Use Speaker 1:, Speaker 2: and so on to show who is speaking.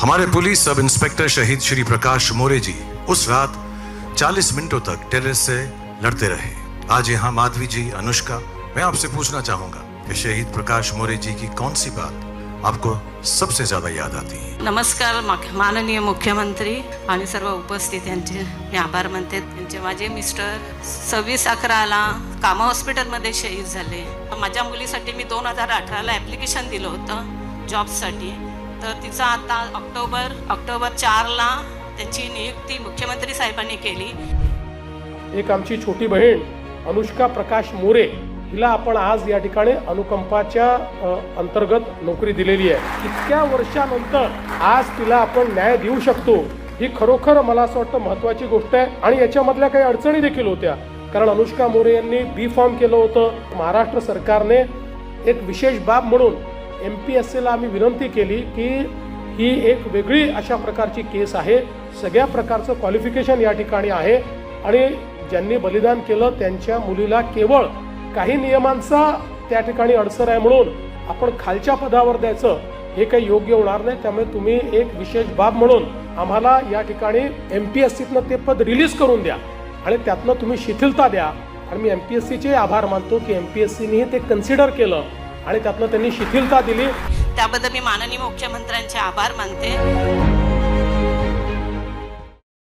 Speaker 1: हमारे police sub inspector शहीद श्री प्रकाश मोरे जी उस रात 40 मिनटों तक टेररिस्ट से लड़ते रहे। आज यहाँ माधवी जी, अनुष्का, मैं आपसे पूछना चाहूंगा कि शहीद प्रकाश मोरे जी की कौन सी बात आपको सबसे ज्यादा याद आती है?
Speaker 2: नमस्कार माननीय मुख्यमंत्री आणि सर्व उपस्थित यांचे मी आभार मानते। त्यांचे माझे मिस्टर 26/11ला कामा हॉस्पिटलमध्ये शहीद झाले। माझ्या मुलीसाठी मी 2018ला ॲप्लिकेशन दिलं होतं जॉबसाठी, तर तिचा आता ऑक्टोबर 4ला त्याची नियुक्ती मुख्यमंत्री साहेबांनी केली।
Speaker 3: एक आमची छोटी बहीण अनुष्का प्रकाश मोरे, हिला आपण आज या ठिकाणी अनुकंपाच्या अंतर्गत नोकरी दिलेली आहे। इतक्या वर्षानंतर आज तिला आपण न्याय देऊ शकतो, ही खरोखर मला असं वाटतं महत्त्वाची गोष्ट आहे। आणि याच्यामधल्या काही अडचणी देखील होत्या, कारण अनुष्का मोरे यांनी बी फॉर्म केलं होतं। महाराष्ट्र सरकारने एक विशेष बाब म्हणून MPSCला आम्ही विनंती केली की ही एक वेगळी अशा प्रकारची केस आहे, सगळ्या प्रकारचं क्वालिफिकेशन या ठिकाणी आहे आणि ज्यांनी बलिदान केलं त्यांच्या मुलीला केवळ काही नियमांचा त्या ठिकाणी अडसर आहे म्हणून आपण खालच्या पदावर द्यायचं हे काही योग्य होणार नाही। त्यामुळे तुम्ही एक विशेष बाब म्हणून आम्हाला या ठिकाणी MPSCतनं ते पद रिलीज करून द्या आणि त्यातनं तुम्ही शिथिलता द्या। आणि मी MPSCचे आभार मानतो की MPSCने ते कन्सिडर केलं आणि त्यातनं त्यांनी शिथिलता दिली।
Speaker 2: त्याबद्दल मी माननीय मुख्यमंत्र्यांचे आभार मानते।